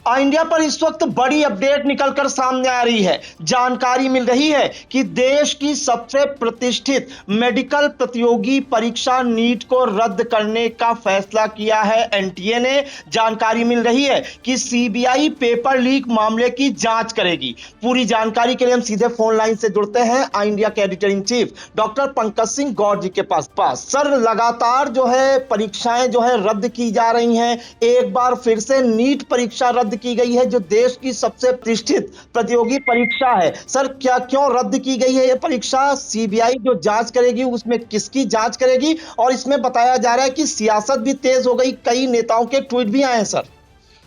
India पर इस वक्त बड़ी अपडेट निकलकर सामने आ रही है। जानकारी मिल रही है कि देश की सबसे प्रतिष्ठित मेडिकल प्रतियोगी परीक्षा नीट को रद्द करने का फैसला किया है एनटीए ने। जानकारी मिल रही है कि सीबीआई पेपर लीक मामले की जांच करेगी। पूरी जानकारी के लिए हम सीधे फोन लाइन से जुड़ते हैं इंडिया के editor in chief doctor Pankaj Singh Gaur ji के पास। सर, लगातार जो है परीक्षाएं जो है रद्द की जा रही हैं। एक बार फिर से नीट परीक्षा रद्द की गई है, जो देश की सबसे प्रतिष्ठित प्रतियोगी परीक्षा है। सर, क्या क्यों रद्द की गई है ये परीक्षा? सीबीआई जो जांच करेगी उसमें किसकी जांच करेगी? और इसमें बताया जा रहा है कि सियासत भी तेज हो गई, कई नेताओं के ट्वीट भी आए हैं सर।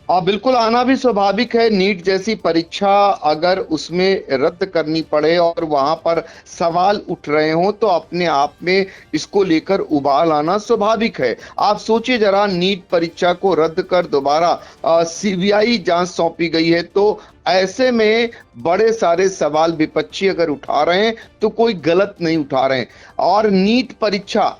बिल्कुल, आना भी स्वाभाविक है। नीट जैसी परीक्षा अगर उसमें रद्द करनी पड़े और वहां पर सवाल उठ रहे हों तो अपने आप में इसको लेकर उबाल आना स्वाभाविक है। आप सोचिए जरा, नीट परीक्षा को रद्द कर दोबारा सीबीआई जांच सौंपी गई है, तो ऐसे में बड़े सारे सवाल विपक्षी अगर उठा रहे हैं तो कोई गलत नहीं उठा रहे हैं। और नीट परीक्षा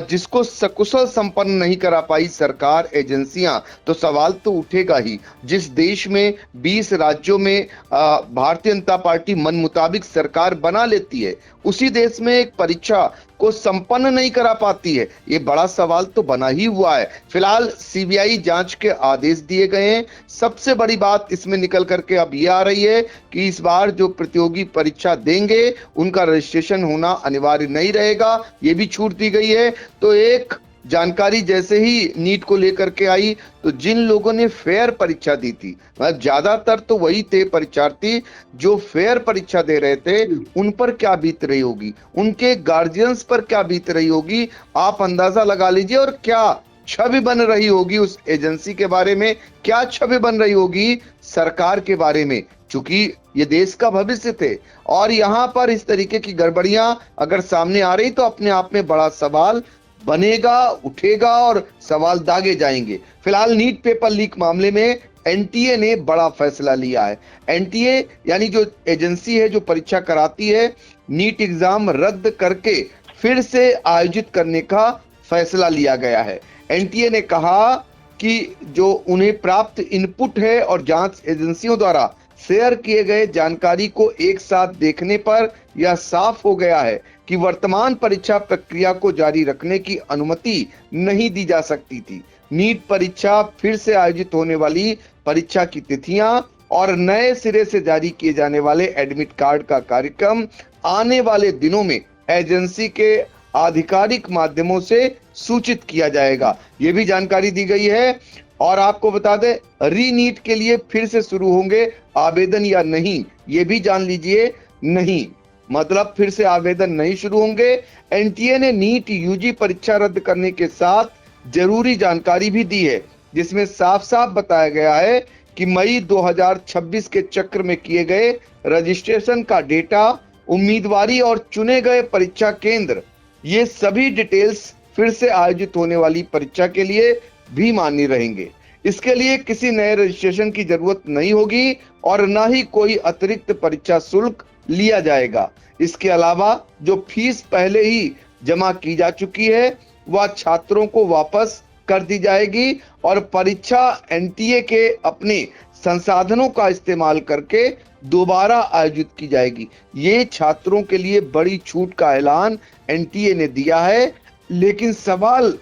जिसको सकुशल संपन्न नहीं करा पाई सरकार, एजेंसियां, तो सवाल तो उठेगा ही। जिस देश में 20 राज्यों में भारतीय जनता पार्टी मन मुताबिक सरकार बना लेती है, उसी देश में एक परीक्षा को संपन्न नहीं करा पाती है, ये बड़ा सवाल तो बना ही हुआ है। फिलहाल सीबीआई जांच के आदेश दिए गए हैं। सबसे बड़ी बात इसमें निकल करके अब ये आ रही है कि इस बार जो प्रतियोगी परीक्षा देंगे उनका रजिस्ट्रेशन होना अनिवार्य नहीं रहेगा, ये भी छूट दी गई है। तो एक जानकारी जैसे ही नीट को लेकर के आई तो जिन लोगों ने फेयर परीक्षा दी थी, मतलब ज्यादातर तो वही थे परीक्षार्थी जो फेयर परीक्षा दे रहे थे, उन पर क्या बीत रही होगी, उनके गार्जियंस पर क्या बीत रही होगी, आप अंदाजा लगा लीजिए। और क्या छवि बन रही होगी उस एजेंसी के बारे में, क्या छवि बन रही होगी सरकार के बारे में, क्योंकि ये देश का भविष्य थे। और यहाँ पर इस तरीके की गड़बड़ियां अगर सामने आ रही तो अपने आप में बड़ा सवाल बनेगा, उठेगा और सवाल दागे जाएंगे। फिलहाल नीट पेपर लीक मामले में एनटीए ने बड़ा फैसला लिया है। एनटीए यानी जो एजेंसी है जो परीक्षा कराती है, नीट एग्जाम रद्द करके फिर से आयोजित करने का फैसला लिया गया है। एनटीए ने कहा कि जो उन्हें प्राप्त इनपुट है और जांच एजेंसियों द्वारा शेयर किए गए जानकारी को एक साथ देखने पर यह साफ हो गया है कि वर्तमान परीक्षा प्रक्रिया को जारी रखने की अनुमति नहीं दी जा सकती थी। नीट परीक्षा फिर से आयोजित होने वाली परीक्षा की तिथियां और नए सिरे से जारी किए जाने वाले एडमिट कार्ड का कार्यक्रम आने वाले दिनों में एजेंसी के आधिकारिक माध्यमों से सूचित किया जाएगा, ये भी जानकारी दी गई है। और आपको बता दें, री नीट के लिए फिर से शुरू होंगे आवेदन या नहीं, ये भी जान लीजिए। नहीं, मतलब फिर से आवेदन नहीं शुरू होंगे। एनटीए ने नीट यूजी परीक्षा रद्द करने के साथ जरूरी जानकारी भी दी है, जिसमें साफ साफ बताया गया है कि मई 2026 के चक्र में किए गए रजिस्ट्रेशन का डेटा, उम्मीदवारी और चुने गए परीक्षा केंद्र, ये सभी डिटेल्स फिर से आयोजित होने वाली परीक्षा के लिए भी मान्य रहेंगे। इसके लिए किसी नए रजिस्ट्रेशन की जरूरत नहीं होगी और न ही कोई अतिरिक्त परीक्षा शुल्क लिया जाएगा। इसके अलावा जो फीस पहले ही जमा की जा चुकी है वह छात्रों को वापस कर दी जाएगी और परीक्षा एनटीए के अपने संसाधनों का इस्तेमाल करके दोबारा आयोजित की जाएगी। ये छात्रों के लिए बड़ी छूट का ऐलान एनटीए ने दिया है। लेकिन सवाल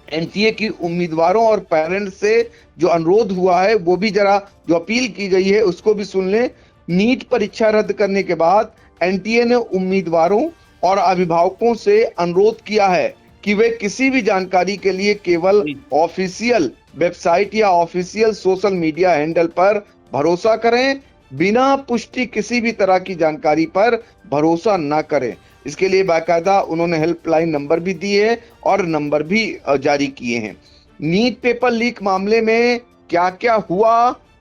एनटीए की उम्मीदवारों और पेरेंट्स से जो अनुरोध हुआ है, वो भी जरा जो अपील की गई है उसको भी सुन लें। नीट परीक्षा रद्द करने के बाद एनटीए ने उम्मीदवारों और अभिभावकों से अनुरोध किया है कि वे किसी भी जानकारी के लिए केवल ऑफिशियल वेबसाइट या ऑफिशियल सोशल मीडिया हैंडल पर भरोसा करें, बिना पुष्टि किसी भी तरह की जानकारी पर भरोसा ना करें। इसके लिए बाकायदा उन्होंने हेल्पलाइन नंबर भी दिए है और नंबर भी जारी किए हैं। नीट पेपर लीक मामले में क्या क्या हुआ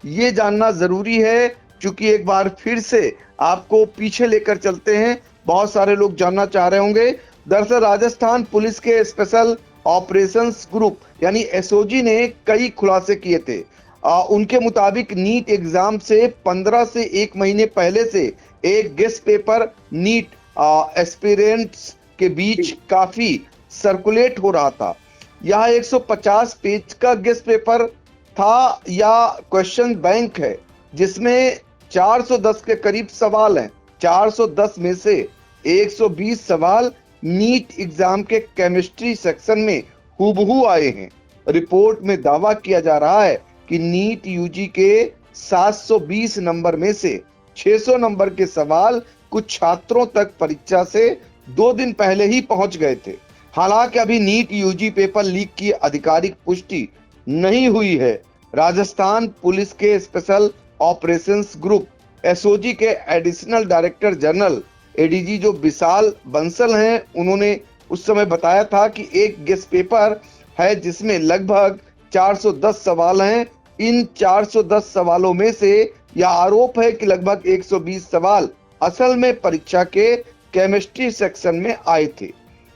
ये जानना जरूरी है, क्योंकि एक बार फिर से आपको पीछे लेकर चलते हैं। बहुत सारे लोग जानना चाह रहे होंगे। दरअसल राजस्थान पुलिस के स्पेशल ऑपरेशंस ग्रुप यानी एसओजी ने कई खुलासे किए थे। उनके मुताबिक नीट एग्जाम से 15 से 1 महीने पहले से एक गेस्ट पेपर नीट एस्पिरेंट्स के बीच काफी सर्कुलेट हो रहा था। यह 150 पेज का गेस्ट पेपर था या क्वेश्चन बैंक है जिसमें 410 के करीब सवाल हैं। 410 में से 120 सवाल नीट एग्जाम के केमिस्ट्री सेक्शन में हूबहू आए हैं। रिपोर्ट में दावा किया जा रहा है कि नीट यूजी के 720 नंबर में से 600 नंबर के सवाल कुछ छात्रों तक परीक्षा से 2 दिन पहले ही पहुंच गए थे। हालांकि अभी नीट यूजी पेपर लीक की आधिकारिक पुष्टि नहीं हुई है। राजस्थान पुलिस के स्पेशल ऑपरेशंस ग्रुप एसओजी के एडिशनल डायरेक्टर जनरल एडीजी जो विशाल बंसल हैं, उन्होंने उस समय बताया था कि एक गेस्ट पेपर है जिसमें लगभग 410 सवाल हैं। इन 410 सवालों में से यह आरोप है कि लगभग 120 सवाल असल में परीक्षा के केमिस्ट्री सेक्शन में आए थे।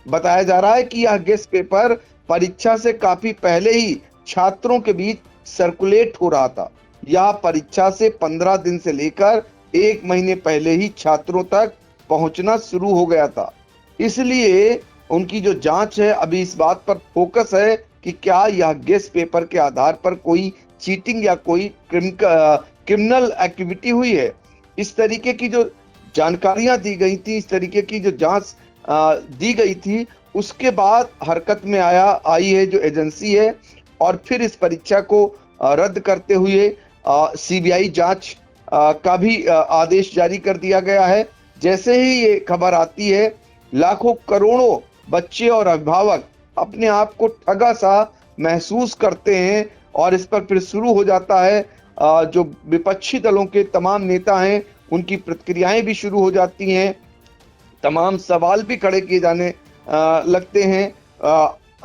बताया जा रहा है कि यह गेस्ट पेपर परीक्षा से काफी पहले ही छात्रों के बीच सर्कुलेट हो रहा था। यह परीक्षा से 15 दिन से लेकर 1 महीने पहले ही छात्रों तक पहुंचना शुरू हो गया था। इसलिए उनकी जो जांच है अभी इस बात पर फोकस है कि क्या यह गेस्ट पेपर के आधार पर कोई चीटिंग या कोई क्रिमिनल एक्टिविटी हुई है। इस तरीके की जो जानकारियां दी गई थी, इस तरीके की जो जांच दी गई थी, उसके बाद हरकत में आई है जो एजेंसी है, और फिर इस परीक्षा को रद्द करते हुए सीबीआई जांच का भी आदेश जारी कर दिया गया है। जैसे ही ये खबर आती है, लाखों करोड़ों बच्चे और अभिभावक अपने आप को ठगा सा महसूस करते हैं और इस पर फिर शुरू हो जाता है जो विपक्षी दलों के तमाम नेता हैं, उनकी प्रतिक्रियाएं भी शुरू हो जाती हैं, तमाम सवाल भी खड़े किए जाने लगते हैं।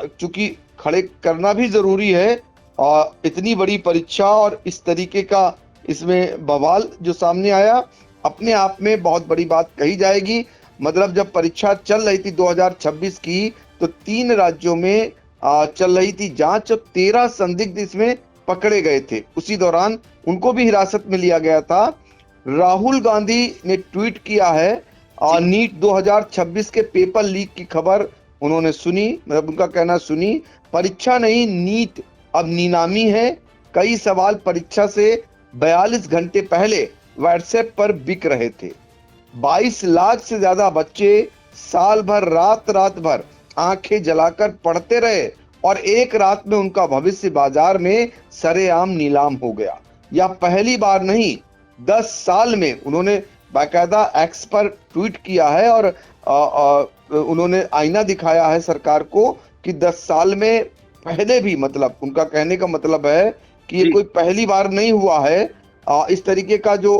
चूंकि खड़े करना भी जरूरी है और इतनी बड़ी परीक्षा और इस तरीके का इसमें बवाल जो सामने आया, अपने आप में बहुत बड़ी बात कही जाएगी। मतलब जब परीक्षा चल रही थी 2026 की, तो 3 राज्यों में चल रही थी जांच और 13 संदिग्ध इसमें पकड़े गए थे। उसी दौरान उनको भी हिरासत में लिया गया था। राहुल गांधी ने ट्वीट किया है और नीट 2026 के पेपर लीक की खबर उन्होंने सुनी, मतलब उनका कहना सुनी, परीक्षा नहीं नीट अब नीलामी है। कई सवाल परीक्षा से 42 घंटे पहले व्हाट्सएप पर बिक रहे थे। 22 लाख से ज्यादा बच्चे साल भर रात भर आंखें जलाकर पढ़ते रहे और एक रात में उनका भविष्य बाजार में सरेआम नीलाम हो गया। यह पहली बार नहीं, 10 साल में उन्होंने बाकायदा एक्स पर ट्वीट किया है और उन्होंने आईना दिखाया है सरकार को कि 10 साल में पहले भी, मतलब उनका कहने का मतलब है कि ये कोई पहली बार नहीं हुआ है। इस तरीके का जो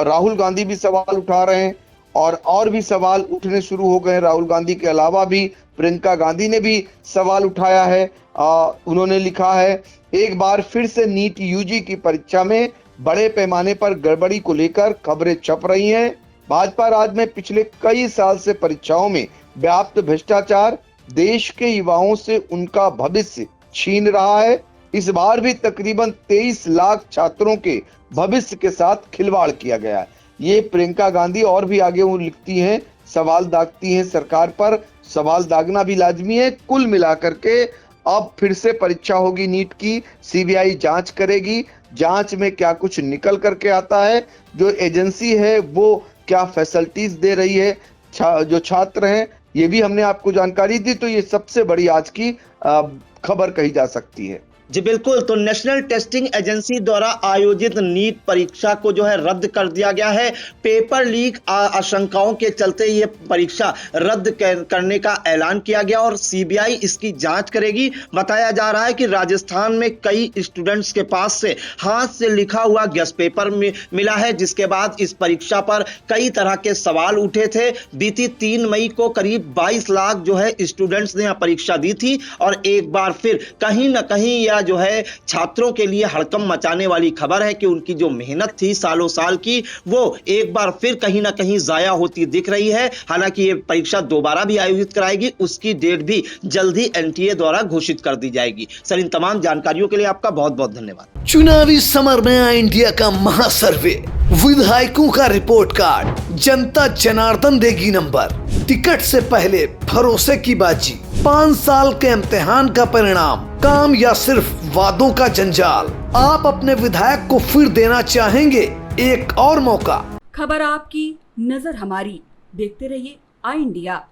राहुल गांधी भी सवाल उठा रहे हैं और भी सवाल उठने शुरू हो गए। राहुल गांधी के अलावा भी प्रियंका गांधी ने भी सवाल उठाया है। उन्होंने लिखा है, एक बार फिर से नीट यूजी की परीक्षा में बड़े पैमाने पर गड़बड़ी को लेकर खबरें छप रही हैं। भाजपा राज में पिछले कई साल से परीक्षाओं में व्याप्त भ्रष्टाचार देश के युवाओं से उनका भविष्य छीन रहा है। इस बार भी तकरीबन 23 लाख छात्रों के भविष्य के साथ खिलवाड़ किया गया है। ये प्रियंका गांधी और भी आगे वो लिखती हैं, सवाल दागती हैं सरकार पर। सवाल दागना भी लाजमी है। कुल मिलाकर के अब फिर से परीक्षा होगी नीट की, सीबीआई जांच करेगी। जांच में क्या कुछ निकल करके आता है, जो एजेंसी है वो क्या फैसिलिटीज दे रही है जो छात्र हैं, ये भी हमने आपको जानकारी दी। तो ये सबसे बड़ी आज की खबर कही जा सकती है। जी बिल्कुल, तो नेशनल टेस्टिंग एजेंसी द्वारा आयोजित नीट परीक्षा को जो है रद्द कर दिया गया है। पेपर लीक आशंकाओं के चलते ये परीक्षा रद्द करने का ऐलान किया गया और सीबीआई इसकी जांच करेगी। बताया जा रहा है कि राजस्थान में कई स्टूडेंट्स के पास से हाथ से लिखा हुआ गेस्ट पेपर मिला है, जिसके बाद इस परीक्षा पर कई तरह के सवाल उठे थे। बीती 3 मई को करीब 22 लाख जो है स्टूडेंट्स ने परीक्षा दी थी और एक बार फिर कहीं ना कहीं यह जो है छात्रों के लिए हड़कंप मचाने वाली खबर है कि उनकी जो मेहनत थी सालों साल की, वो एक बार फिर कहीं ना कहीं जाया होती दिख रही है। हालांकि ये परीक्षा दोबारा भी आयोजित कराएगी, उसकी डेट भी जल्द ही एनटीए द्वारा घोषित कर दी जाएगी। सर, इन तमाम जानकारियों के लिए आपका बहुत बहुत धन्यवाद। चुनावी समर में आया इंडिया का महासर्वे, विधायकों का रिपोर्ट कार्ड, जनता जनार्दन देगी नंबर, टिकट से पहले भरोसे की बाजी। 5 साल के इम्तिहान का परिणाम, काम या सिर्फ वादों का जंजाल? आप अपने विधायक को फिर देना चाहेंगे एक और मौका? खबर आपकी, नजर हमारी। देखते रहिए आई इंडिया।